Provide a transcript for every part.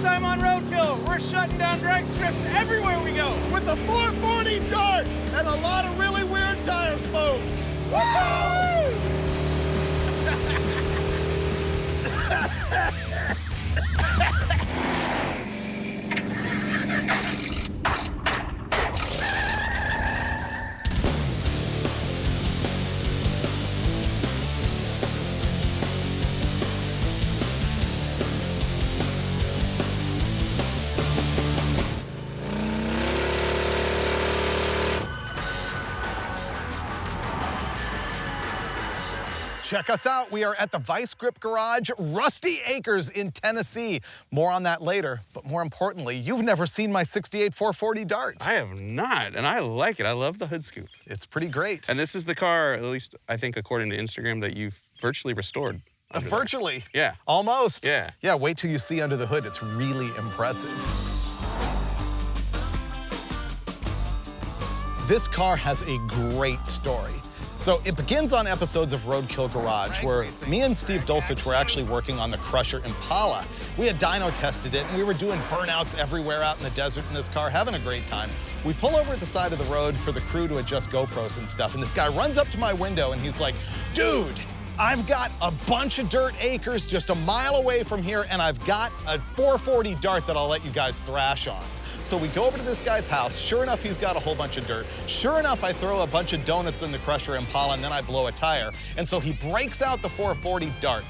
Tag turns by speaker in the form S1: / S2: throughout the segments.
S1: time on Roadkill, we're shutting down drag strips everywhere we go with the 440 Dart and a lot of really weird tire smokes. Woo!
S2: Check us out. We are at the Vice Grip Garage, Rusty Acres in Tennessee. More on that later, but more importantly, you've never seen my 68 440 Dart.
S3: I have not, and I like it. I love the hood scoop.
S2: It's pretty great.
S3: And this is the car, at least I think according to Instagram, that you've virtually restored.
S2: Virtually.
S3: Yeah.
S2: Almost.
S3: Yeah.
S2: Yeah, wait till you see under the hood. It's really impressive. This car has a great story. So it begins on episodes of Roadkill Garage, where me and Steve Dulcich were actually working on the Crusher Impala. We had dyno tested it, and we were doing burnouts everywhere out in the desert in this car, having a great time. We pull over at the side of the road for the crew to adjust GoPros and stuff, and this guy runs up to my window, and he's like, dude, I've got a bunch of dirt acres just a mile away from here, and I've got a 440 Dart that I'll let you guys thrash on. So we go over to this guy's house. Sure enough, he's got a whole bunch of dirt. Sure enough, I throw a bunch of donuts in the Crusher Impala, and then I blow a tire. And so he breaks out the 440 Dart.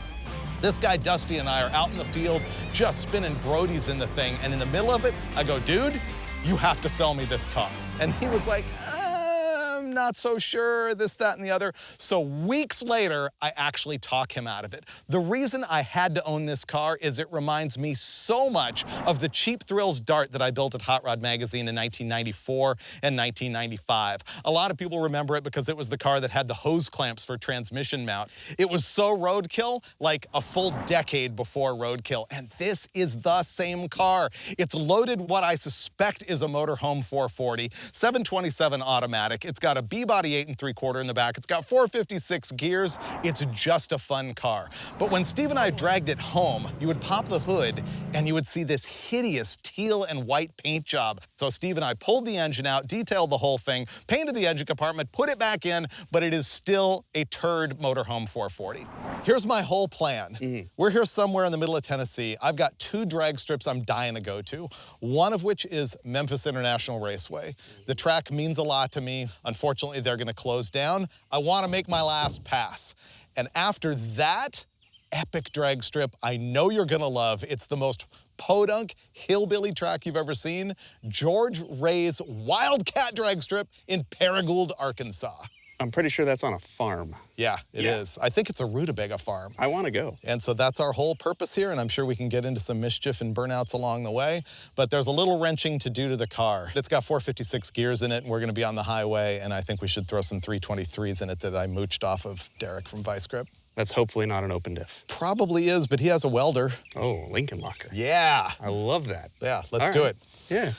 S2: This guy, Dusty, and I are out in the field just spinning Brodies in the thing. And in the middle of it, I go, dude, you have to sell me this car. And he was like, I'm not so sure, this, that, and the other. So weeks later, I actually talk him out of it. The reason I had to own this car is it reminds me so much of the Cheap Thrills Dart that I built at Hot Rod Magazine in 1994 and 1995. A lot of people remember it because it was the car that had the hose clamps for transmission mount. It was so Roadkill, like a full decade before Roadkill. And this is the same car. It's loaded what I suspect is a motorhome 440, 727 automatic. It's got a B-body 8 3/4 in the back. It's got 456 gears. It's just a fun car. But when Steve and I dragged it home, you would pop the hood and you would see this hideous teal and white paint job. So Steve and I pulled the engine out, detailed the whole thing, painted the engine compartment, put it back in, but it is still a turd motorhome 440. Here's my whole plan. We're here somewhere in the middle of Tennessee. I've got 2 drag strips I'm dying to go to, one of which is Memphis International Raceway. The track means a lot to me. Unfortunately, they're gonna close down. I wanna make my last pass. And after that epic drag strip I know you're gonna love, it's the most podunk hillbilly track you've ever seen, George Ray's Wildcat drag strip in Paragould, Arkansas.
S3: I'm pretty sure that's on a farm.
S2: Yeah, it is. I think it's a rutabaga farm.
S3: I want to go.
S2: And so that's our whole purpose here, and I'm sure we can get into some mischief and burnouts along the way, but there's a little wrenching to do to the car. It's got 456 gears in it, and we're gonna be on the highway, and I think we should throw some 323s in it that I mooched off of Derek from Vice Grip.
S3: That's hopefully not an open diff.
S2: Probably is, but he has a welder.
S3: Oh, Lincoln Locker.
S2: Yeah.
S3: I love that.
S2: Yeah, let's do it.
S3: Yeah.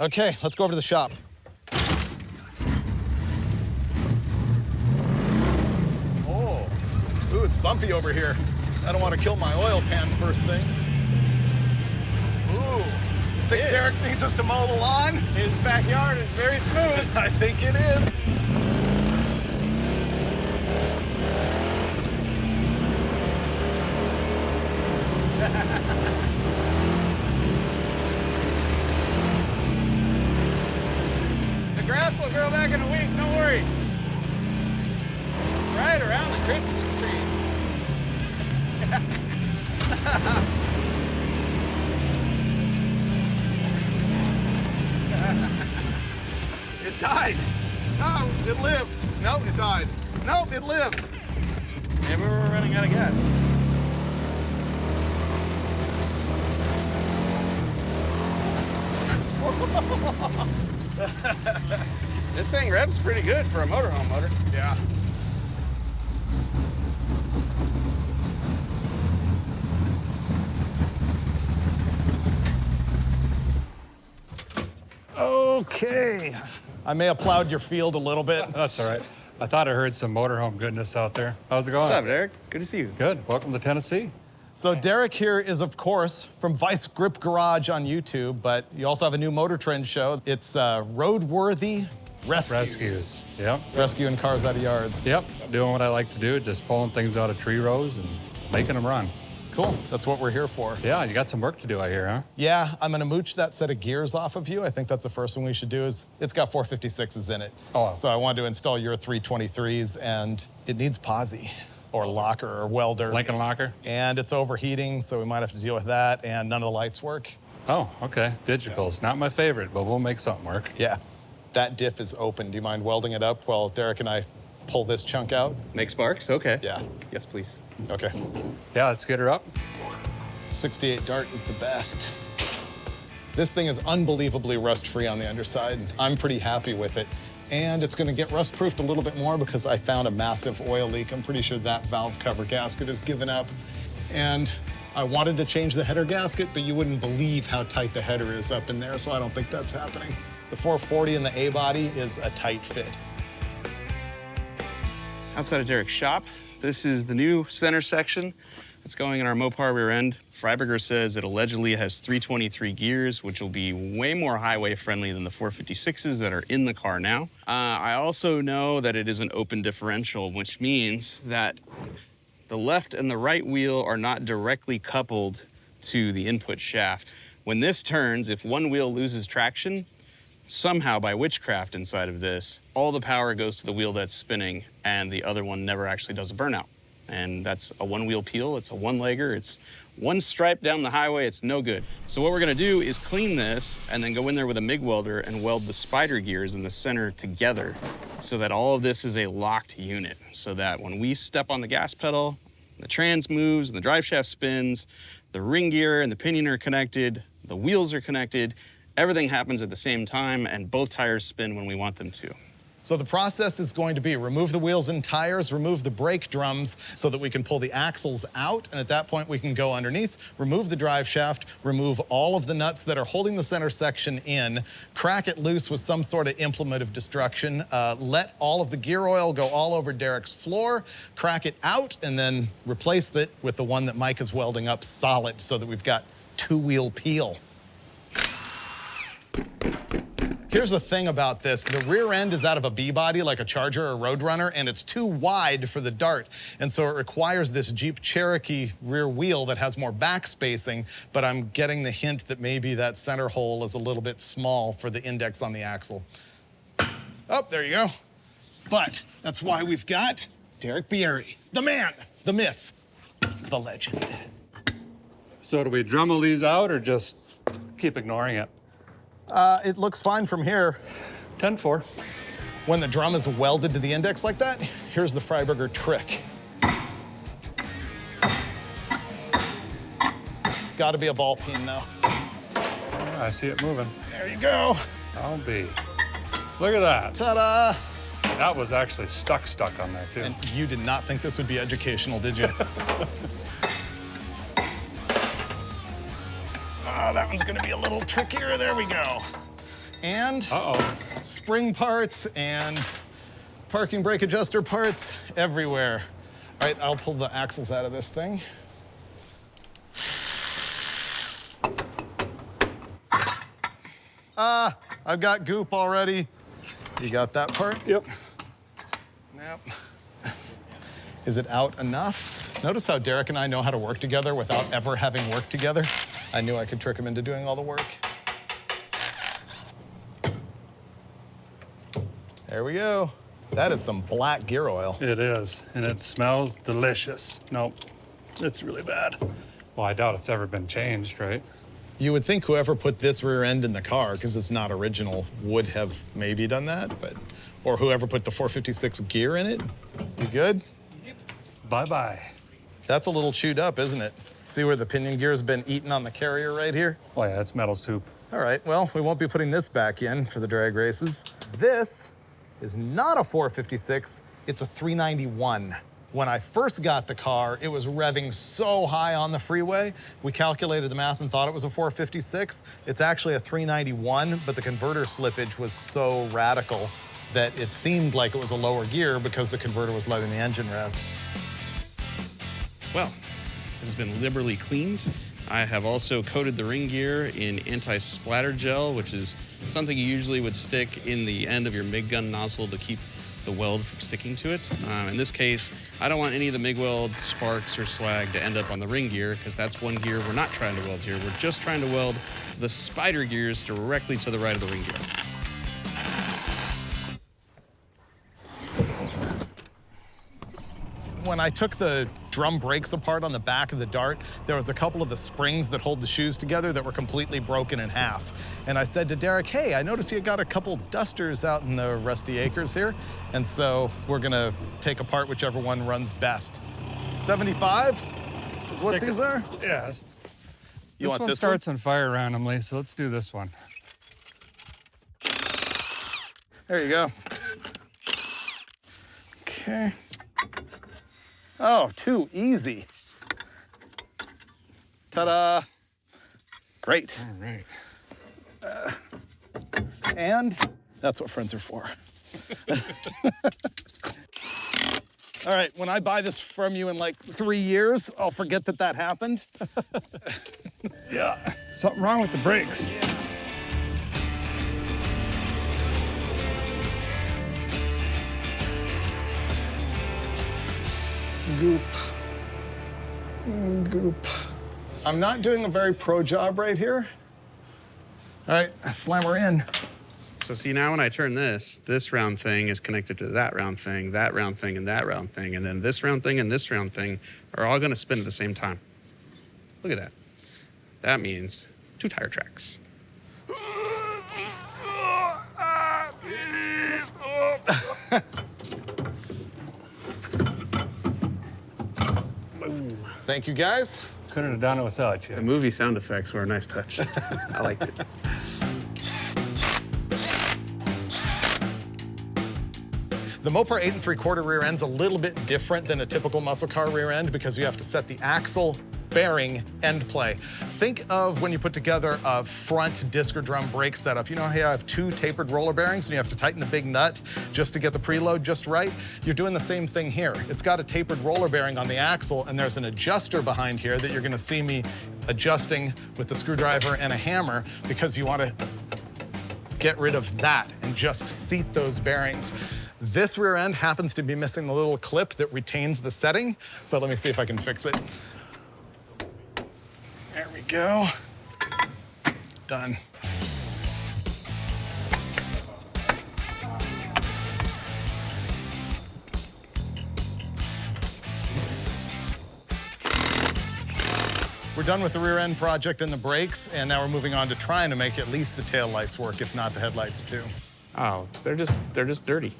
S2: Okay, let's go over to the shop. Ooh, it's bumpy over here. I don't want to kill my oil pan first thing. Ooh, you think Derek needs us to mow the lawn?
S1: His backyard is very smooth.
S2: I think it is.
S1: The grass will grow back in a week, don't worry. Right around the Christmas trees.
S2: It died. No, it lives. No, it died. No, it lives.
S1: Maybe we're running out of gas.
S3: This thing revs pretty good for a motorhome motor.
S2: Yeah. Okay. I may have plowed your field a little bit.
S4: That's all right. I thought I heard some motorhome goodness out there. How's it going?
S3: What's up, Derek? Good to see you.
S4: Good. Welcome to Tennessee.
S2: So Derek here is, of course, from Vice Grip Garage on YouTube, but you also have a new Motor Trend show. It's Roadworthy Rescues.
S4: Yep.
S2: Rescuing cars out of yards.
S4: Yep. Doing what I like to do, just pulling things out of tree rows and making them run.
S2: Cool. That's what we're here for.
S4: Yeah, you got some work to do, I hear, huh?
S2: Yeah, I'm gonna mooch that set of gears off of you. I think that's the first one we should do. Is it's got 456s in it.
S4: Oh.
S2: So I wanted to install your 323s, and it needs posi or locker or welder.
S4: Lincoln Locker?
S2: And it's overheating, so we might have to deal with that, and none of the lights work.
S4: Oh, okay. Digical's not my favorite, but we'll make something work.
S2: Yeah. That diff is open. Do you mind welding it up while Derek and I pull this chunk out?
S3: Make sparks? Okay.
S2: Yeah.
S3: Yes, please.
S2: Okay.
S4: Yeah, let's get her up.
S2: 68 Dart is the best. This thing is unbelievably rust-free on the underside. I'm pretty happy with it. And it's gonna get rust-proofed a little bit more because I found a massive oil leak. I'm pretty sure that valve cover gasket has given up. And I wanted to change the header gasket, but you wouldn't believe how tight the header is up in there, so I don't think that's happening. The 440 in the A-body is a tight fit.
S3: Outside of Derek's shop, this is the new center section that's going in our Mopar rear end. Freiberger says it allegedly has 323 gears, which will be way more highway friendly than the 456s that are in the car now. I also know that it is an open differential, which means that the left and the right wheel are not directly coupled to the input shaft. When this turns, if one wheel loses traction, somehow by witchcraft inside of this, all the power goes to the wheel that's spinning and the other one never actually does a burnout. And that's a one-wheel peel, it's a one-legger, it's one stripe down the highway, it's no good. So what we're gonna do is clean this and then go in there with a MIG welder and weld the spider gears in the center together so that all of this is a locked unit, so that when we step on the gas pedal, the trans moves, the drive shaft spins, the ring gear and the pinion are connected, the wheels are connected, everything happens at the same time and both tires spin when we want them to.
S2: So the process is going to be remove the wheels and tires, remove the brake drums so that we can pull the axles out, and at that point we can go underneath, remove the drive shaft, remove all of the nuts that are holding the center section in, crack it loose with some sort of implement of destruction, let all of the gear oil go all over Derek's floor, crack it out, and then replace it with the one that Mike is welding up solid so that we've got two-wheel peel. Here's the thing about this. The rear end is out of a B-body, like a Charger or Roadrunner, and it's too wide for the Dart. And so it requires this Jeep Cherokee rear wheel that has more back spacing, but I'm getting the hint that maybe that center hole is a little bit small for the index on the axle. Oh, there you go. But that's why we've got Derek Bieri, the man, the myth, the legend.
S4: So do we Dremel these out or just keep ignoring it?
S2: It looks fine from here.
S4: 10-4.
S2: When the drum is welded to the index like that, here's the Freiberger trick. Gotta be a ball peen though.
S4: Yeah, I see it moving.
S2: There you go.
S4: I'll be. Look at that.
S2: Ta-da!
S4: That was actually stuck on there too.
S2: And you did not think this would be educational, did you? That one's gonna be a little trickier. There we go. And spring parts and parking brake adjuster parts everywhere. All right, I'll pull the axles out of this thing. I've got goop already. You got that part?
S4: Yep.
S2: Yep. Is it out enough? Notice how Derek and I know how to work together without ever having worked together. I knew I could trick him into doing all the work. There we go. That is some black gear oil.
S4: It is, and it smells delicious. Nope, it's really bad. Well, I doubt it's ever been changed, right?
S2: You would think whoever put this rear end in the car, because it's not original, would have maybe done that, but, or whoever put the 456 gear in it. You good?
S4: Bye-bye.
S2: That's a little chewed up, isn't it? See where the pinion gear has been eaten on the carrier right here?
S4: Oh yeah, it's metal soup.
S2: All right, well, we won't be putting this back in for the drag races. This is not a 456, it's a 391. When I first got the car, it was revving so high on the freeway, we calculated the math and thought it was a 456. It's actually a 391, but the converter slippage was so radical that it seemed like it was a lower gear because the converter was letting the engine rev.
S3: Well, has been liberally cleaned. I have also coated the ring gear in anti-splatter gel, which is something you usually would stick in the end of your MIG gun nozzle to keep the weld from sticking to it. In this case, I don't want any of the MIG weld sparks or slag to end up on the ring gear, because that's one gear we're not trying to weld here. We're just trying to weld the spider gears directly to the right of the ring gear.
S2: When I took the drum brakes apart on the back of the Dart, there was a couple of the springs that hold the shoes together that were completely broken in half. And I said to Derek, hey, I noticed you got a couple dusters out in the Rusty Acres here. And so we're gonna take apart whichever one runs best. 75 is what these are?
S4: Yeah.
S2: You want
S4: one
S2: this
S4: starts on fire randomly, so let's do this one.
S2: There you go. Okay. Oh, too easy. Ta-da. Great.
S4: All right.
S2: And that's what friends are for. All right, when I buy this from you in like 3 years, I'll forget that that happened.
S4: Yeah. Something wrong with the brakes.
S2: Goop. Goop. I'm not doing a very pro job right here. All right, slam her in.
S3: So see, now when I turn this round thing is connected to that round thing, and that round thing, and then this round thing and this round thing are all gonna spin at the same time. Look at that. That means 2 tire tracks.
S2: Thank you, guys.
S4: Couldn't have done it without you.
S3: The movie sound effects were a nice touch. I liked it.
S2: The Mopar 8 3/4 rear end's a little bit different than a typical muscle car rear end because you have to set the axle, bearing, end play. Think of when you put together a front disc or drum brake setup. You know how you have 2 tapered roller bearings and you have to tighten the big nut just to get the preload just right? You're doing the same thing here. It's got a tapered roller bearing on the axle, and there's an adjuster behind here that you're gonna see me adjusting with the screwdriver and a hammer because you wanna get rid of that and just seat those bearings. This rear end happens to be missing the little clip that retains the setting, but let me see if I can fix it. There we go. Done. We're done with the rear end project and the brakes, and now we're moving on to trying to make at least the tail lights work, if not the headlights too.
S3: Oh, they're just dirty.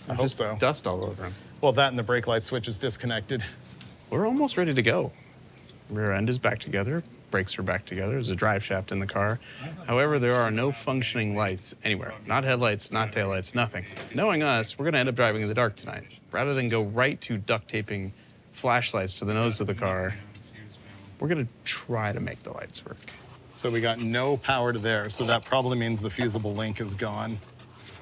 S2: I hope so.
S3: Dust all over them.
S2: Well, that and the brake light switch is disconnected.
S3: We're almost ready to go. Rear end is back together. Brakes are back together. There's a drive shaft in the car. However, there are no functioning lights anywhere. Not headlights, not taillights, nothing. Knowing us, we're gonna end up driving in the dark tonight. Rather than go right to duct taping flashlights to the nose of the car, we're gonna try to make the lights work.
S2: So we got no power to there, so that probably means the fusible link is gone.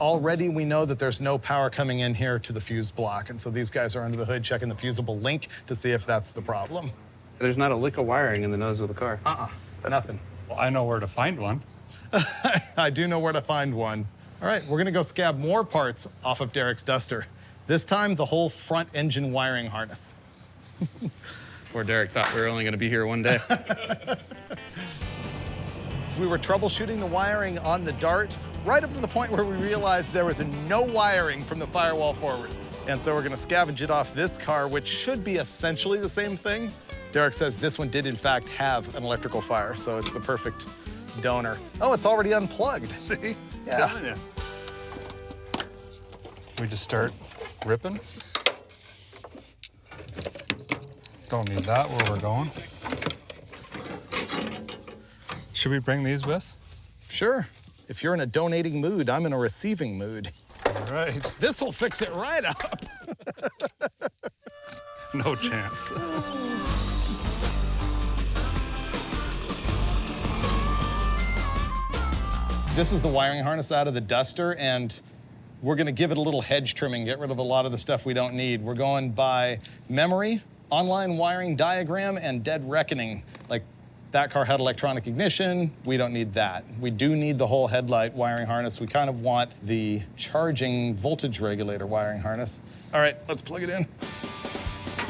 S2: Already we know that there's no power coming in here to the fuse block, and so these guys are under the hood checking the fusible link to see if that's the problem.
S3: There's not a lick of wiring in the nose of the car.
S2: Nothing.
S4: Well, I know where to find one.
S2: I do know where to find one. All right, we're gonna go scab more parts off of Derek's Duster. This time, the whole front engine wiring harness.
S3: Poor Derek thought we were only gonna be here one day.
S2: We were troubleshooting the wiring on the Dart right up to the point where we realized there was no wiring from the firewall forward. And so we're gonna scavenge it off this car, which should be essentially the same thing. Derek says this one did in fact have an electrical fire, so it's the perfect donor. Oh, it's already unplugged.
S4: See?
S2: Yeah.
S4: Telling you. We just start ripping. Don't need that where we're going. Should we bring these with?
S2: Sure. If you're in a donating mood, I'm in a receiving mood.
S4: All right.
S2: This will fix it right up.
S4: No chance.
S2: This is the wiring harness out of the Duster, and we're gonna give it a little hedge trimming, get rid of a lot of the stuff we don't need. We're going by memory, online wiring diagram and dead reckoning. Like, that car had electronic ignition. We don't need that. We do need the whole headlight wiring harness. We kind of want the charging voltage regulator wiring harness. All right, let's plug it in.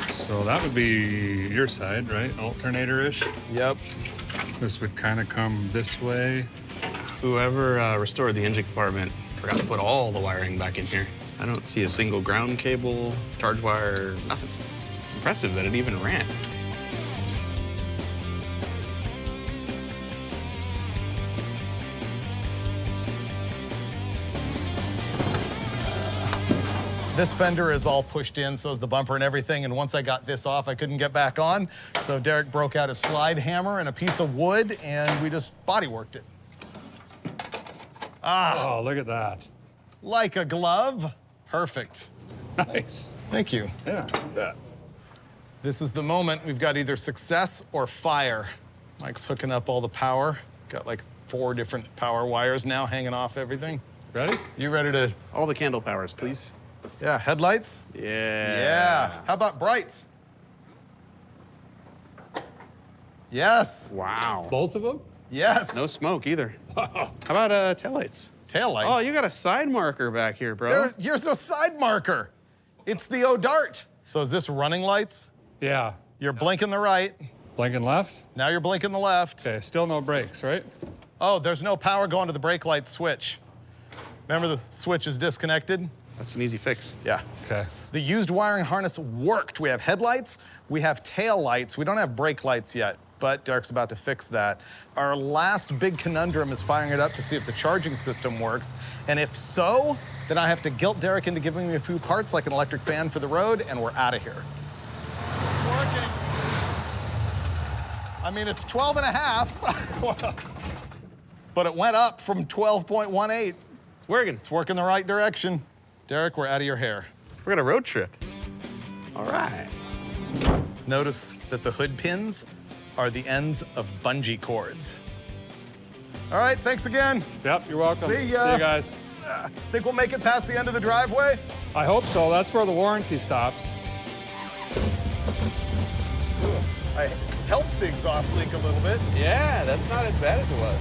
S4: So that would be your side, right? Alternator-ish.
S2: Yep.
S4: This would kind of come this way.
S3: Whoever restored the engine compartment forgot to put all the wiring back in here. I don't see a single ground cable, charge wire, nothing. It's impressive that it even ran.
S2: This fender is all pushed in, so is the bumper and everything, and once I got this off, I couldn't get back on. So Derek broke out a slide hammer and a piece of wood, and we just bodyworked it. Ah,
S4: Oh, look at that.
S2: like a glove. Perfect.
S4: Nice.
S2: Thank you.
S4: Yeah, look at that.
S2: This is the moment. We've got either success or fire. Mike's hooking up all the power. Got like 4 different power wires now hanging off everything.
S4: Ready?
S2: You ready to,
S3: All the candle powers, please.
S2: yeah, headlights?
S3: Yeah.
S2: Yeah. How about brights? Yes.
S3: Wow.
S4: Both of them?
S2: Yes.
S3: No smoke either. How about taillights?
S2: Taillights.
S3: Oh, you got a side marker back here, bro.
S2: Here's a side marker. It's the O-Dart. So is this running lights?
S4: Yeah.
S2: You're blinking the right.
S4: Blinking left?
S2: Now you're blinking the left.
S4: Okay, still no brakes, right?
S2: Oh, there's no power going to the brake light switch. Remember the switch is disconnected?
S3: That's an easy fix.
S2: Yeah.
S4: Okay.
S2: The used wiring harness worked. We have headlights, we have tail lights. We don't have brake lights yet, but Derek's about to fix that. Our last big conundrum is firing it up to see if the charging system works. And if so, then I have to guilt Derek into giving me a few parts like an electric fan for the road, and we're out of here. It's working. I mean, it's 12 and a half, but it went up from 12.18.
S3: It's working.
S2: It's working the right direction. Derek, we're out of your hair.
S3: We're on a road trip. All right.
S2: Notice that the hood pins are the ends of bungee cords. All right, thanks again.
S4: Yep, you're welcome.
S2: See ya.
S4: See you guys.
S2: Think we'll make it past the end of the driveway?
S4: I hope so. That's where the warranty stops.
S2: I helped the exhaust leak a little bit,
S3: Yeah, that's not as bad as it was.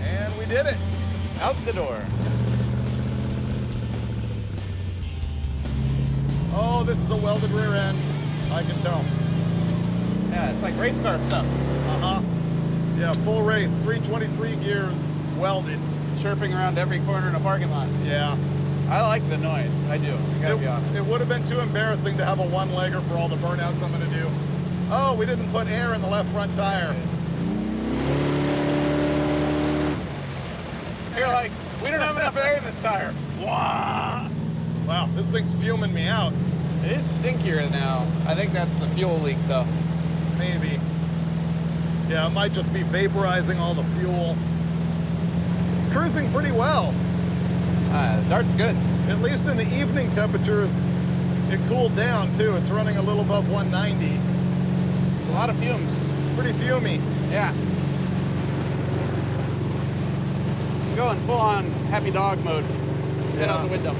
S2: and we did it.
S3: Out the door.
S2: Oh, this is a welded rear end. I can tell.
S3: Yeah, it's like race car stuff.
S2: Uh-huh. Yeah, full race, 323 gears, welded.
S3: Chirping around every corner in a parking lot.
S2: Yeah.
S3: I like the noise. I do. I gotta be honest.
S2: It would have been too embarrassing to have a one-legger for all the burnouts I'm gonna do. Oh, we didn't put air in the left front tire.
S3: You're like, we don't have enough air in this tire.
S2: Wow, this thing's fuming me out.
S3: It is stinkier now. I think that's the fuel leak, though.
S2: Maybe. Yeah, it might just be vaporizing all the fuel. It's cruising pretty well.
S3: The Dart's good.
S2: At least in the evening temperatures, it cooled down too. It's running a little above 190.
S3: It's a lot of fumes.
S2: Pretty fumy.
S3: Yeah. I'm going full on happy dog mode. Get out the window.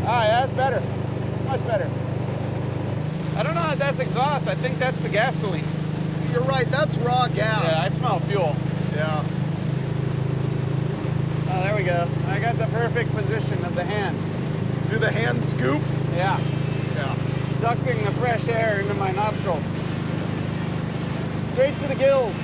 S3: All right, that's better. Much better. I don't know if that's exhaust. I think that's the gasoline.
S2: You're right, that's raw gas.
S3: Yeah, I smell fuel.
S2: Yeah.
S3: Oh, there we go. I got the perfect position of the hand.
S2: Do the hand scoop?
S3: Yeah.
S2: Yeah.
S3: Ducting the fresh air into my nostrils. Straight to the gills.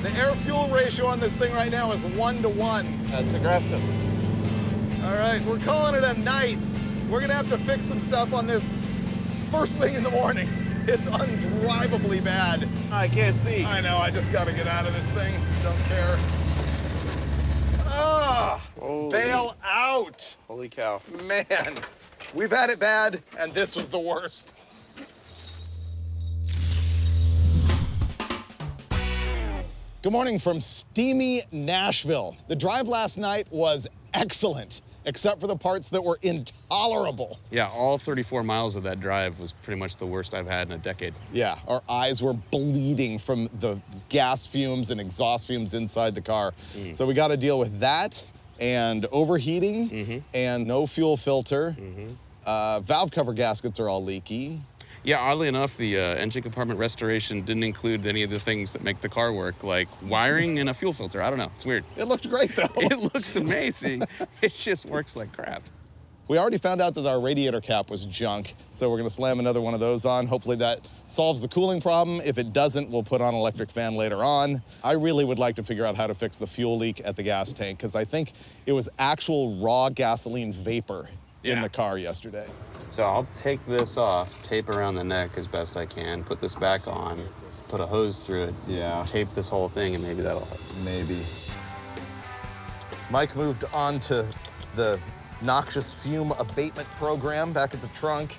S2: The air-fuel ratio on this thing right now is 1 to 1.
S3: That's aggressive.
S2: All right, we're calling it a night. We're gonna have to fix some stuff on this first thing in the morning. It's undrivably bad.
S3: I can't see.
S2: I know, I just gotta get out of this thing. Don't care. Ah, bail out.
S3: Holy cow.
S2: Man, we've had it bad, and this was the worst. Good morning from steamy Nashville. The drive last night was excellent. except for the parts that were intolerable.
S3: Yeah, all 34 miles of that drive was pretty much the worst I've had in a decade.
S2: Yeah, our eyes were bleeding from the gas fumes and exhaust fumes inside the car. So we got to deal with that and overheating and no fuel filter. Valve cover gaskets are all leaky.
S3: Yeah, oddly enough, the engine compartment restoration didn't include any of the things that make the car work, like wiring and a fuel filter. I don't know, it's weird.
S2: It looked great though.
S3: It looks amazing. It just works like crap.
S2: We already found out that our radiator cap was junk, so we're gonna slam another one of those on. Hopefully that solves the cooling problem. If it doesn't, we'll put on an electric fan later on. I really would like to figure out how to fix the fuel leak at the gas tank, because I think it was actual raw gasoline vapor in the car yesterday.
S3: So I'll take this off, tape around the neck as best I can, put this back on, put a hose through it, tape this whole thing, and maybe that'll help.
S2: Maybe. Mike moved on to the noxious fume abatement program back at the trunk,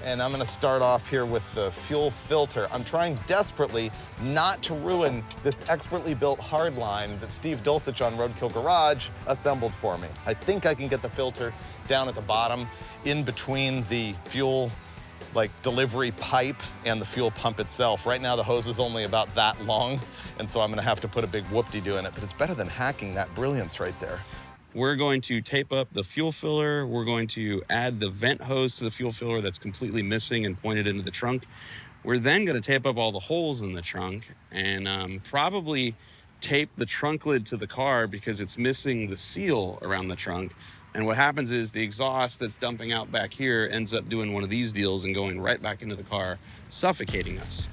S2: and I'm gonna start off here with the fuel filter. I'm trying desperately not to ruin this expertly built hardline that Steve Dulcich on Roadkill Garage assembled for me. I think I can get the filter down at the bottom, in between the fuel delivery pipe and the fuel pump itself. Right now the hose is only about that long, and so I'm gonna have to put a big whoop-de-doo in it, but it's better than hacking that brilliance right there.
S3: We're going to tape up the fuel filler. We're going to add the vent hose to the fuel filler that's completely missing and pointed into the trunk. We're then going to tape up all the holes in the trunk and probably tape the trunk lid to the car because it's missing the seal around the trunk. And what happens is the exhaust that's dumping out back here ends up doing one of these deals and going right back into the car, suffocating us.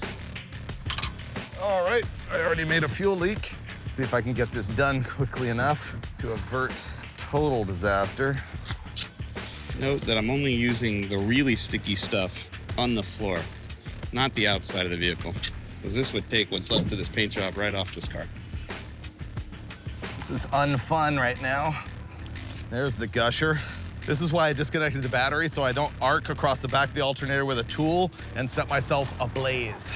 S2: All right, I already made a fuel leak. See if I can get this done quickly enough to avert total disaster.
S3: Note that I'm only using the really sticky stuff on the floor, not the outside of the vehicle, because this would take what's left of this paint job right off this car.
S2: This is unfun right now. There's the gusher. This is why I disconnected the battery, so I don't arc across the back of the alternator with a tool and set myself ablaze.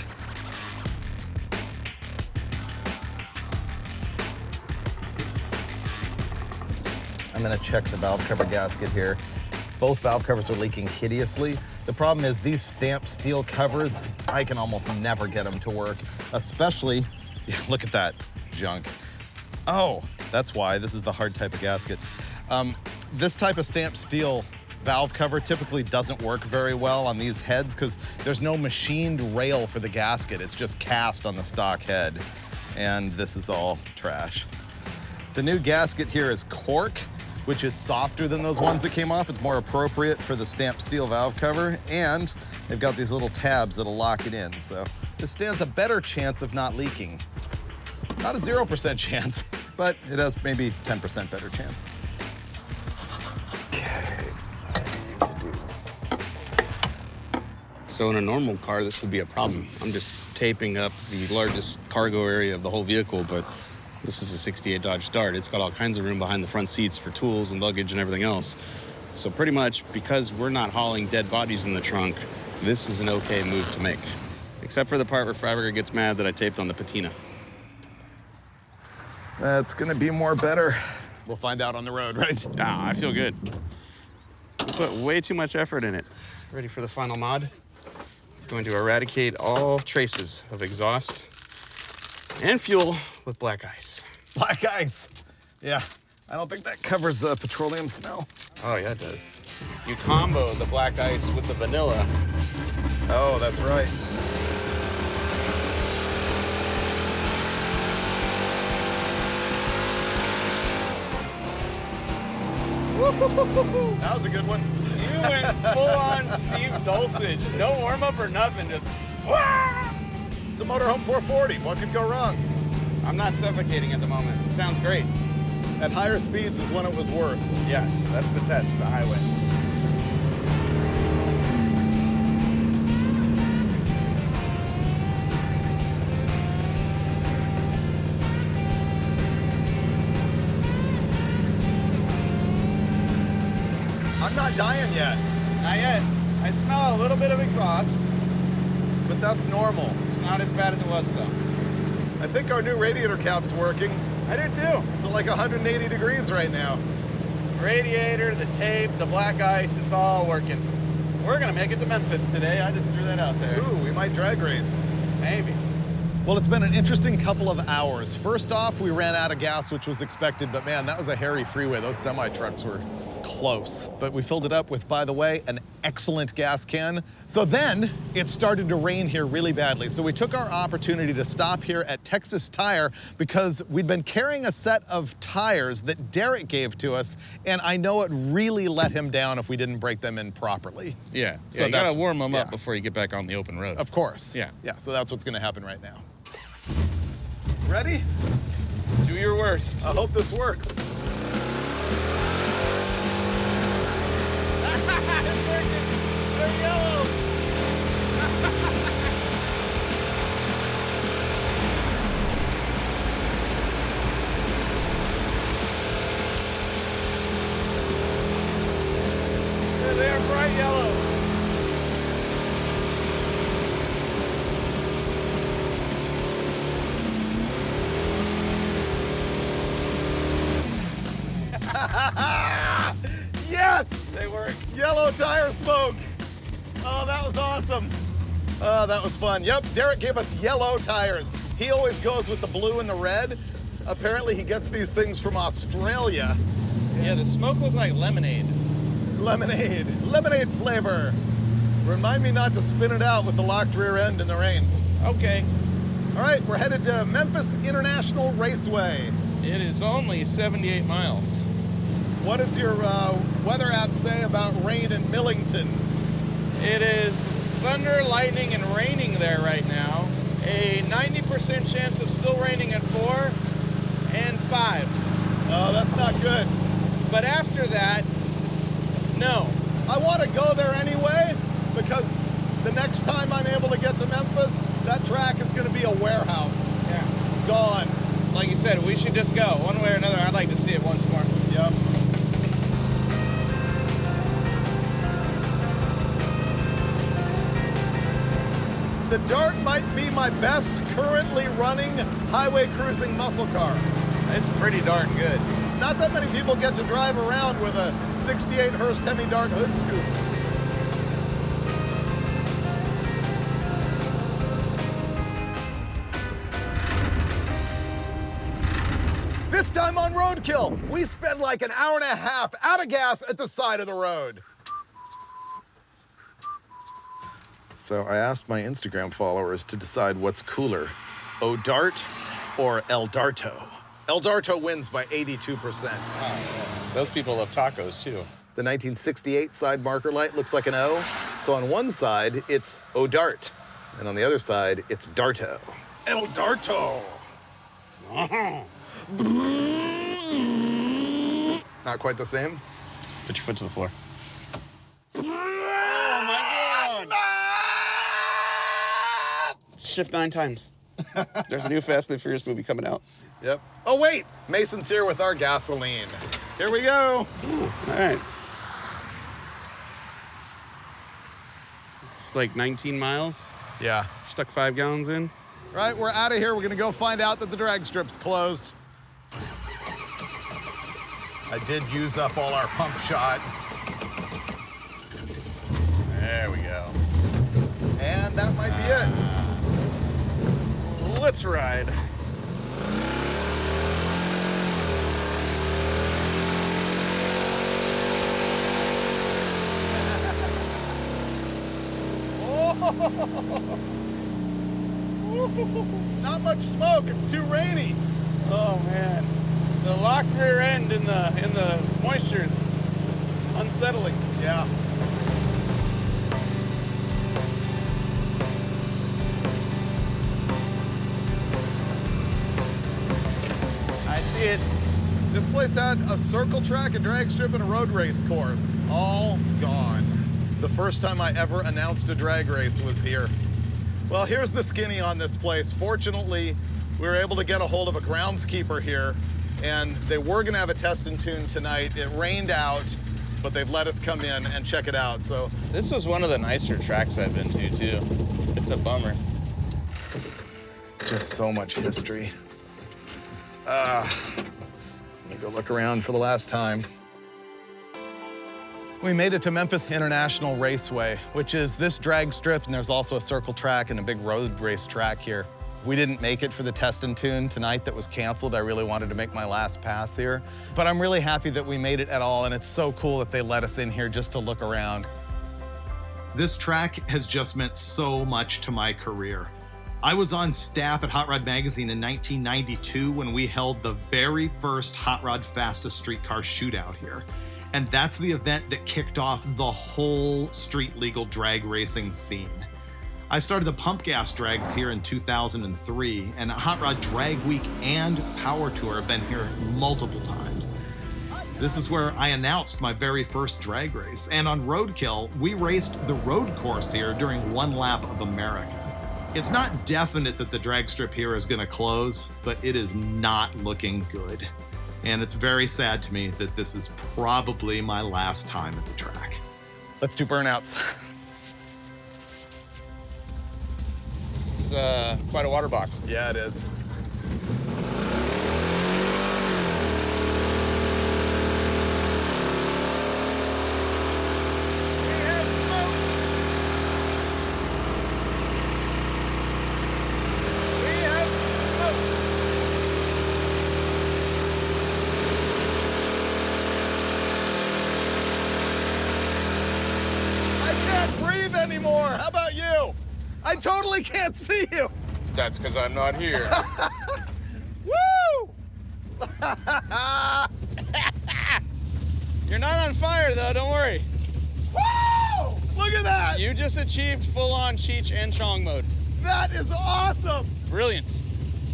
S2: I'm gonna check the valve cover gasket here. Both valve covers are leaking hideously. The problem is these stamped steel covers, I can almost never get them to work, especially, look at that junk. Oh, that's why, this is the hard type of gasket. This type of stamped steel valve cover typically doesn't work very well on these heads because there's no machined rail for the gasket. It's just cast on the stock head. And this is all trash. The new gasket here is cork, which is softer than those ones that came off. It's more appropriate for the stamped steel valve cover, and they've got these little tabs that'll lock it in. So this stands a better chance of not leaking. Not a 0% chance, but it has maybe 10% better chance.
S3: So in a normal car, this would be a problem. I'm just taping up the largest cargo area of the whole vehicle, but this is a 68 Dodge Dart. It's got all kinds of room behind the front seats for tools and luggage and everything else. So pretty much, because we're not hauling dead bodies in the trunk, this is an okay move to make. Except for the part where Freiberger gets mad that I taped on the patina.
S2: That's gonna be more better. We'll find out on the road, right?
S3: Ah, I feel good. We put way too much effort in it. Ready for the final mod? Going to eradicate all traces of exhaust and fuel with black ice.
S2: Black ice. Yeah, I don't think that covers the petroleum smell.
S3: Oh, yeah, it does. You combo the black ice with the vanilla.
S2: Oh, that's right. That was a good one.
S3: You went full-on Steve Dulcich. No warm-up or nothing, just wah!
S2: It's a motorhome 440. What could go wrong?
S3: I'm not suffocating at the moment. It sounds great.
S2: At higher speeds is when it was worse.
S3: Yes, that's the test, the highway.
S2: I'm not dying yet.
S3: Not yet. I smell a little bit of exhaust.
S2: But that's normal.
S3: It's not as bad as it was, though.
S2: I think our new radiator cap's working.
S3: I do, too.
S2: It's at like 180 degrees right now.
S3: radiator, the tape, the black ice, it's all working. We're gonna make it to Memphis today. I just threw that out there.
S2: Ooh, we might drag race.
S3: Maybe.
S2: Well, it's been an interesting couple of hours. First off, we ran out of gas, which was expected, but man, that was a hairy freeway. Those semi-trucks were close. But we filled it up with, by the way, an excellent gas can. So then it started to rain here really badly. So we took our opportunity to stop here at Texas Tire because we'd been carrying a set of tires that Derek gave to us, and I know it really let him down if we didn't break them in properly.
S3: Yeah,
S2: So
S3: you gotta
S2: that's-
S3: warm them up
S2: yeah.
S3: before you get back on the open road.
S2: Of course.
S3: Yeah.
S2: Yeah, so that's what's gonna happen right now. Ready?
S3: Do your worst.
S2: I hope this works.
S1: It's working. They're yellow. They are bright yellow.
S2: Yes!
S1: They work.
S2: Yellow tire smoke. Oh, that was awesome. Oh, that was fun. Yep, Derek gave us yellow tires. He always goes with the blue and the red. Apparently he gets these things from Australia.
S3: Yeah, the smoke looked like lemonade.
S2: Lemonade flavor. Remind me not to spin it out with the locked rear end in the rain.
S3: Okay.
S2: All right, we're headed to Memphis International Raceway.
S3: It is only 78 miles.
S2: What does your weather app say about rain in Millington?
S3: It is thunder, lightning, and raining there right now. A 90% chance of still raining at 4 and 5.
S2: Oh, that's not good.
S3: But after that, no.
S2: I want to go there anyway because the next time I'm able to get to Memphis, that track is going to be a warehouse.
S3: Yeah.
S2: Gone.
S3: Like you said, we should just go. One way or another, I'd like to see it once more.
S2: Yep. The Dart might be my best currently running highway cruising muscle car.
S3: It's pretty darn good.
S2: Not that many people get to drive around with a 68 Hurst Hemi Dart hood scoop. This time on Roadkill, we spend like an hour and a half out of gas at the side of the road. So I asked my Instagram followers to decide what's cooler, O-Dart or El Darto. El Darto wins by 82%.
S3: Those people love tacos, too.
S2: The 1968 side marker light looks like an O. So on one side, it's O-Dart. And on the other side, it's Darto. El Darto. Not quite the same.
S3: Put your foot to the floor.
S2: Oh my God!
S3: Shift 9 times. There's a new Fast and the Furious movie coming out.
S2: Yep. Oh wait, Mason's here with our gasoline. Here we go.
S3: Ooh, all right. It's like 19 miles.
S2: Yeah.
S3: Stuck 5 gallons in.
S2: Right, we're out of here. We're gonna go find out that the drag strip's closed. I did use up all our pump shot.
S3: There we go.
S2: And that might be it.
S3: Let's ride.
S2: Not much smoke, it's too rainy.
S3: Oh man, the locked rear end in the moisture is unsettling.
S2: Yeah.
S3: I see it.
S2: This place had a circle track, a drag strip, and a road race course. All gone. The first time I ever announced a drag race was here. Well, here's the skinny on this place. Fortunately, we were able to get a hold of a groundskeeper here, and they were gonna have a test and tune tonight. It rained out, but they've let us come in and check it out. So
S3: This was one of the nicer tracks I've been to too. It's a bummer.
S2: just so much history. Let me go look around for the last time. We made it to Memphis International Raceway, which is this drag strip, and there's also a circle track and a big road race track here. We didn't make it for the test and tune tonight that was canceled. I really wanted to make my last pass here. But I'm really happy that we made it at all, and it's so cool that they let us in here just to look around. This track has just meant so much to my career. I was on staff at Hot Rod Magazine in 1992 when we held the very first Hot Rod Fastest Streetcar Shootout here. And that's the event that kicked off the whole street legal drag racing scene. I started the Pump Gas Drags here in 2003, and Hot Rod Drag Week and Power Tour have been here multiple times. This is where I announced my very first drag race, and on Roadkill, we raced the road course here during one lap of America. It's not definite that the drag strip here is gonna close, but it is not looking good. And it's very sad to me that this is probably my last time at the track. Let's do burnouts.
S3: This is quite a water box.
S2: Yeah, it is. Anymore. How about you? I totally can't see you.
S3: That's because I'm not here.
S2: Woo!
S3: You're not on fire, though. Don't worry.
S2: Woo! Look at that.
S3: You just achieved full-on Cheech and Chong mode.
S2: That is awesome.
S3: Brilliant.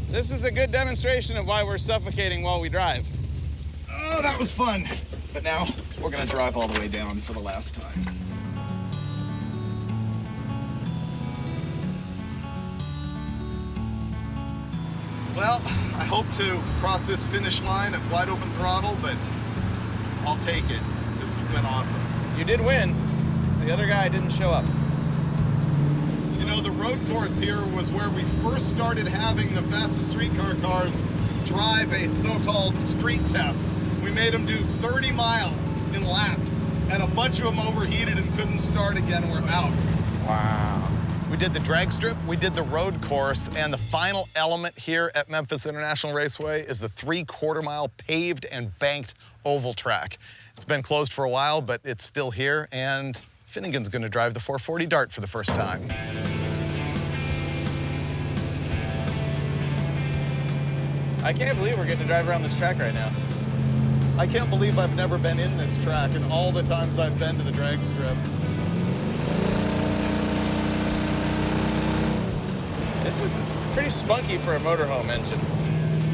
S3: This is a good demonstration of why we're suffocating while we drive.
S2: Oh, that was fun. But now we're going to drive all the way down for the last time. Well, I hope to cross this finish line at wide open throttle, but I'll take it. This has been awesome.
S3: You did win. The other guy didn't show up.
S2: You know, the road course here was where we first started having the fastest streetcar cars drive a so-called street test. We made them do 30 miles in laps, and a bunch of them overheated and couldn't start again. We're out.
S3: Wow.
S2: We did the drag strip, we did the road course, and the final element here at Memphis International Raceway is the 3/4 mile paved and banked oval track. It's been closed for a while, but it's still here, and Finnegan's gonna drive the 440 Dart for the first time.
S3: I can't believe we're getting to drive around this track right now.
S2: I can't believe I've never been in this track and all the times I've been to the drag strip.
S3: This is pretty spunky for a motorhome engine.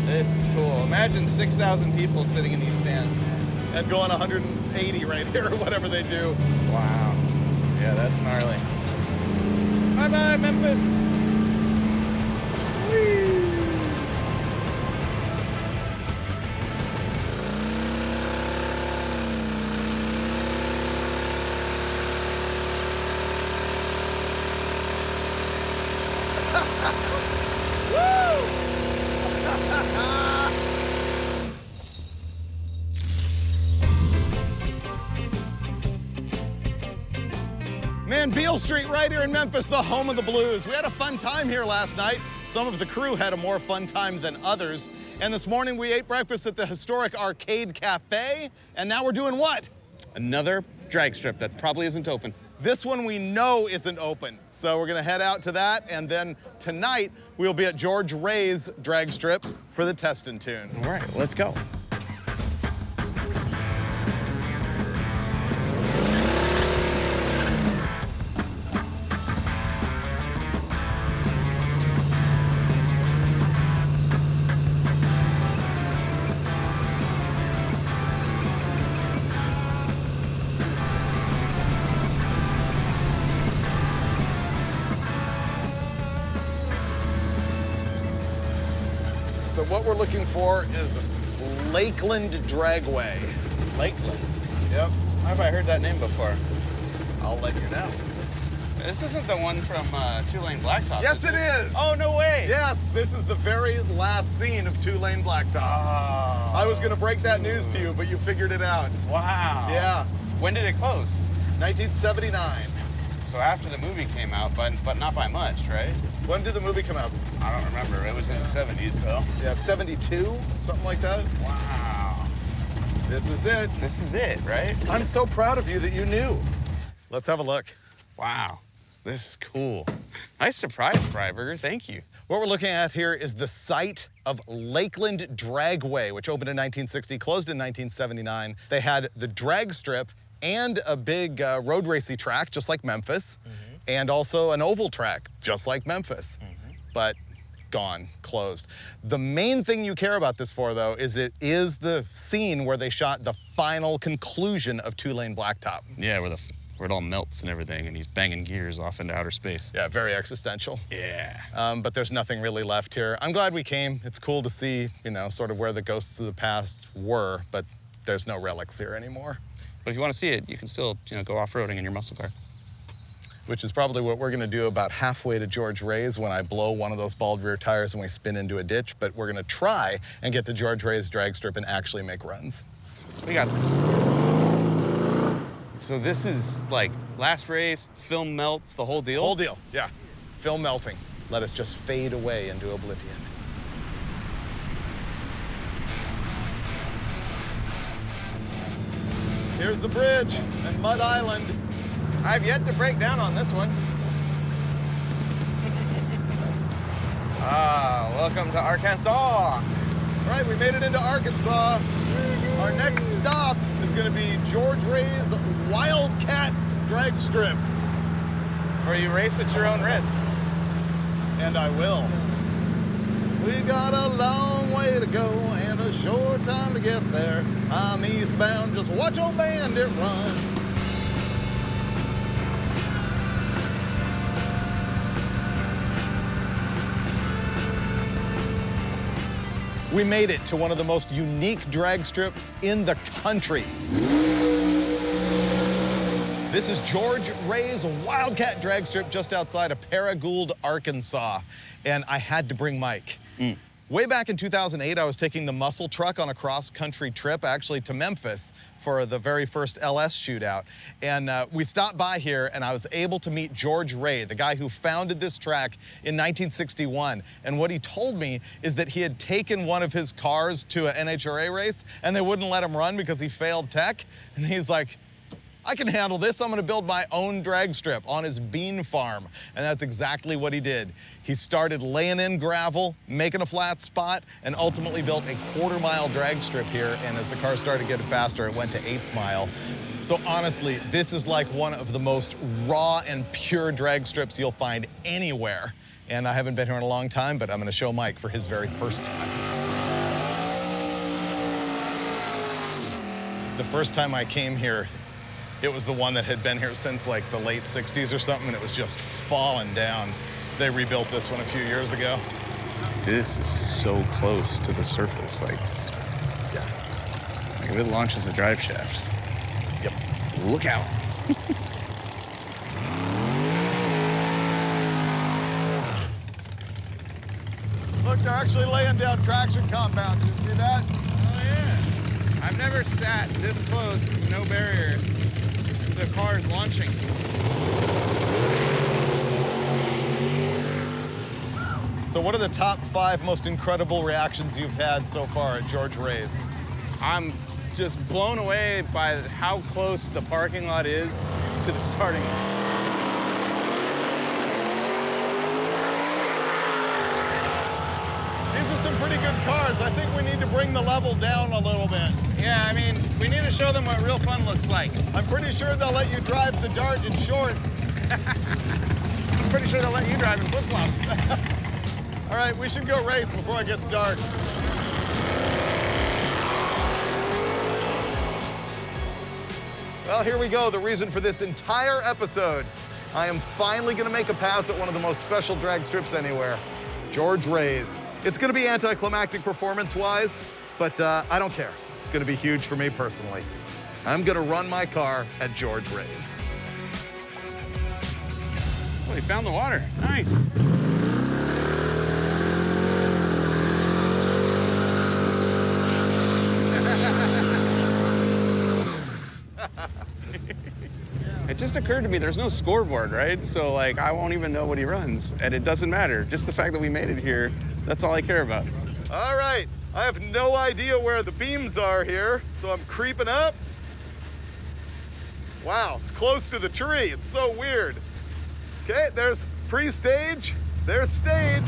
S3: This is cool. Imagine 6,000 people sitting in these stands.
S2: And going 180 right here, or whatever they do.
S3: Wow. Yeah, that's gnarly. Bye-bye, Memphis. Whee!
S2: Man, Beale Street right here in Memphis, the home of the blues. We had a fun time here last night. Some of the crew had a more fun time than others. And this morning we ate breakfast at the historic Arcade Cafe. And now we're doing what?
S3: Another drag strip that probably isn't open.
S2: This one we know isn't open. So we're gonna head out to that. And then tonight we'll be at George Ray's drag strip for the test and tune.
S3: All right, let's go.
S2: So what we're looking for is Lakeland Dragway.
S3: Lakeland.
S2: Yep.
S3: Why have I heard that name before?
S2: I'll let you know.
S3: This isn't the one from Two-Lane Blacktop.
S2: Yes, it is.
S3: Oh, no way.
S2: Yes, this is the very last scene of Two-Lane Blacktop.
S3: Oh.
S2: I was gonna break that news to you, but you figured it out.
S3: Wow.
S2: Yeah.
S3: When did it close?
S2: 1979.
S3: So after the movie came out, but not by much, right?
S2: When did the movie come out?
S3: I don't remember. It was in the 70s, though.
S2: Yeah, 72, something like that.
S3: Wow.
S2: This is it.
S3: This is it, right?
S2: I'm so proud of you that you knew. Let's have a look.
S3: Wow. This is cool. Nice surprise, Freiberger. Thank you.
S2: What we're looking at here is the site of Lakeland Dragway, which opened in 1960, closed in 1979. They had the drag strip and a big road racy track, just like Memphis, and also an oval track, just like Memphis, but gone, closed. The main thing you care about this for, though, is it is the scene where they shot the final conclusion of Two-Lane Blacktop.
S3: Yeah, where it all melts and everything, and he's banging gears off into outer space.
S2: Yeah, very existential.
S3: Yeah.
S2: But there's nothing really left here. I'm glad we came. It's cool to see, you know, sort of where the ghosts of the past were, but there's no relics here anymore.
S3: But if you want to see it, you can still, you know, go off-roading in your muscle car.
S2: Which is probably what we're gonna do about halfway to George Ray's when I blow one of those bald rear tires and we spin into a ditch, but we're gonna try and get to George Ray's drag strip and actually make runs.
S3: We got this. So this is like last race, film melts, the whole deal?
S2: Whole deal, yeah. Film melting. Let us just fade away into oblivion. Here's the bridge and Mud Island.
S3: I've yet to break down on this one. Welcome to Arkansas.
S2: All right, we made it into Arkansas. Our next stop is gonna be George Ray's Wildcat Drag Strip.
S3: Where you race at your own risk.
S2: And I will. We got a long way to go and a short time to get there. I'm eastbound, just watch old Bandit run. We made it to one of the most unique drag strips in the country. This is George Ray's Wildcat Drag Strip just outside of Paragould, Arkansas. And I had to bring Mike. Way back in 2008, I was taking the muscle truck on a cross-country trip, actually to Memphis, for the very first LS shootout. And we stopped by here and I was able to meet George Ray, the guy who founded this track in 1961. And what he told me is that he had taken one of his cars to an NHRA race and they wouldn't let him run because he failed tech. And he's like, I can handle this. I'm gonna build my own drag strip on his bean farm. And that's exactly what he did. He started laying in gravel, making a flat spot, and ultimately built a quarter-mile drag strip here. And as the car started getting faster, it went to 1/8 mile. So honestly, this is like one of the most raw and pure drag strips you'll find anywhere. And I haven't been here in a long time, but I'm gonna show Mike for his very first time. The first time I came here, it was the one that had been here since like the late 60s or something, and it was just falling down. They rebuilt this one a few years ago.
S3: This is so close to the surface, like,
S2: Yeah.
S3: if it launches a drive shaft.
S2: Yep.
S3: Look out.
S2: Look, they're actually laying down traction compound. Did you see that?
S3: Oh, yeah. I've never sat this close, no barrier, to the cars launching.
S2: So what are the top 5 most incredible reactions you've had so far at George Ray's?
S3: I'm just blown away by how close the parking lot is to the starting line.
S2: These are some pretty good cars. I think we need to bring the level down a little bit.
S3: Yeah, I mean, we need to show them what real fun looks like.
S2: I'm pretty sure they'll let you drive the Dart in shorts.
S3: I'm pretty sure they'll let you drive in flip-flops.
S2: All right, we should go race before it gets dark. Well, here we go, the reason for this entire episode. I am finally gonna make a pass at one of the most special drag strips anywhere, George Ray's. It's gonna be anticlimactic performance-wise, but I don't care. It's gonna be huge for me personally. I'm gonna run my car at George Ray's.
S3: Oh, he found the water. Nice. just occurred to me, there's no scoreboard, right? So like, I won't even know what he runs, and it doesn't matter. Just the fact that we made it here, that's all I care about.
S1: All right, I have no idea where the beams are here, so I'm creeping up. Wow, it's close to the tree. It's so weird. Okay, there's pre-stage, there's stage.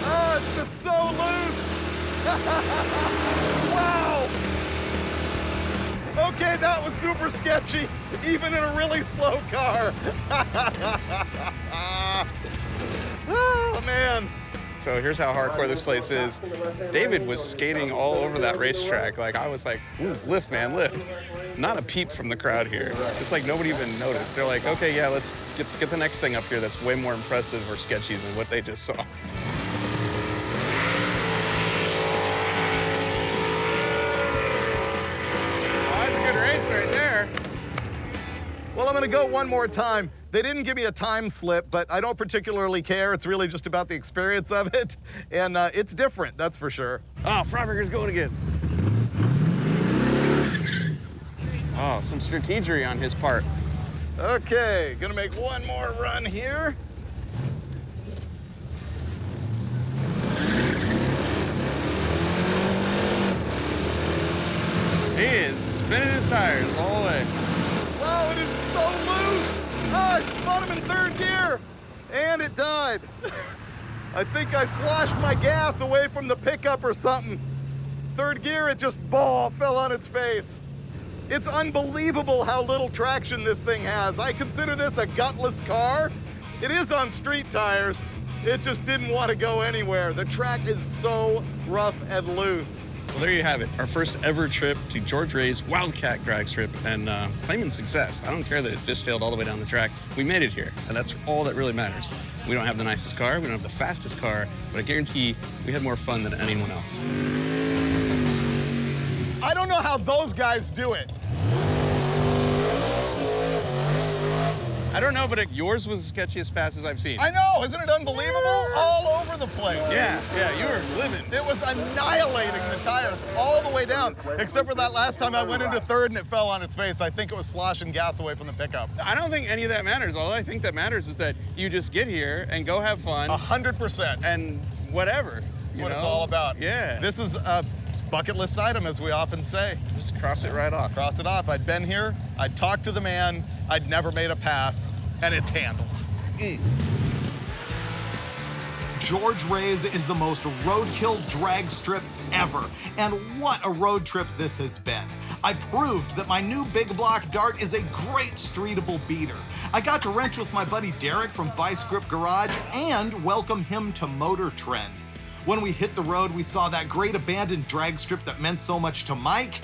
S1: Oh, it's just so loose. Wow. Okay, that was super sketchy, even in a really slow car. Oh, man.
S3: So here's how hardcore this place is. David was skating all over that racetrack. Like, I was like, ooh, lift, man, lift. Not a peep from the crowd here. It's like nobody even noticed. They're like, okay, yeah, let's get the next thing up here that's way more impressive or sketchy than what they just saw.
S1: Well, I'm gonna go one more time. They didn't give me a time slip, but I don't particularly care. It's really just about the experience of it. And it's different, that's for sure.
S3: Oh, Freiberger's going again. Oh, some strategery on his part.
S1: Okay, gonna make one more run here.
S3: He is spinning his tires the whole way.
S1: Wow, it is so loose. Ah, I spun him in third gear, and it died. I think I sloshed my gas away from the pickup or something. Third gear, it just fell on its face. It's unbelievable how little traction this thing has. I consider this a gutless car. It is on street tires. It just didn't want to go anywhere. The track is so rough and loose.
S3: Well, there you have it. Our first ever trip to George Ray's Wildcat drag strip, and claiming success. I don't care that it fishtailed all the way down the track. We made it here, and that's all that really matters. We don't have the nicest car, we don't have the fastest car, but I guarantee we had more fun than anyone else.
S1: I don't know how those guys do it.
S3: I don't know, but yours was the sketchiest passes I've seen.
S1: I know, isn't it unbelievable? All over the place.
S3: Yeah, you were living.
S1: It was annihilating the tires all the way down, except for that last time I went into third and it fell on its face. I think it was sloshing gas away from the pickup.
S3: I don't think any of that matters. All I think that matters is that you just get here and go have fun.
S1: 100%.
S3: And whatever.
S1: That's what it's all about.
S3: Yeah.
S1: This is a bucket list item, as we often say.
S3: Just cross it right off.
S1: Cross it off. I'd been here, I'd talked to the man, I'd never made a pass, and it's handled.
S2: George Ray's is the most roadkill drag strip ever, and what a road trip this has been. I proved that my new big block dart is a great streetable beater. I got to wrench with my buddy Derek from Vice Grip Garage and welcome him to Motor Trend. When we hit the road, we saw that great abandoned drag strip that meant so much to Mike,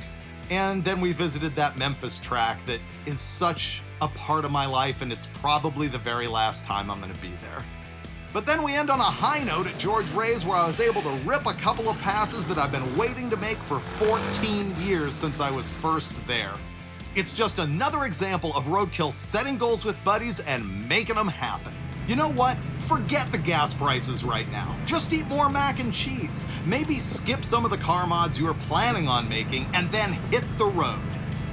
S2: and then we visited that Memphis track that is such a part of my life, and it's probably the very last time I'm gonna be there. But then we end on a high note at George Ray's, where I was able to rip a couple of passes that I've been waiting to make for 14 years since I was first there. It's just another example of Roadkill setting goals with buddies and making them happen. You know what? Forget the gas prices right now. Just eat more mac and cheese. Maybe skip some of the car mods you were planning on making and then hit the road.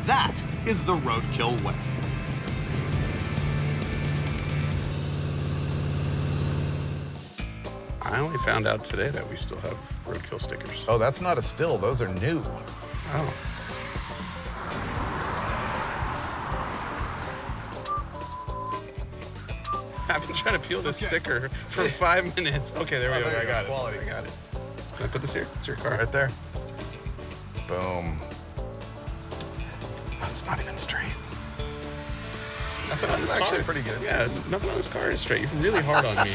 S2: That is the Roadkill way.
S3: I only found out today that we still have Roadkill stickers.
S1: Oh, that's not a still. Those are new.
S3: Oh. I've been trying to peel this sticker for 5 minutes. Okay, there we go. I got it.
S1: Quality.
S3: I got it. Can I put this here? It's your car.
S1: Right there. Boom. That's not even straight.
S3: Nothing on this
S1: That's actually
S3: car.
S1: pretty good.
S3: Yeah, nothing on this car is straight. You're really hard on me.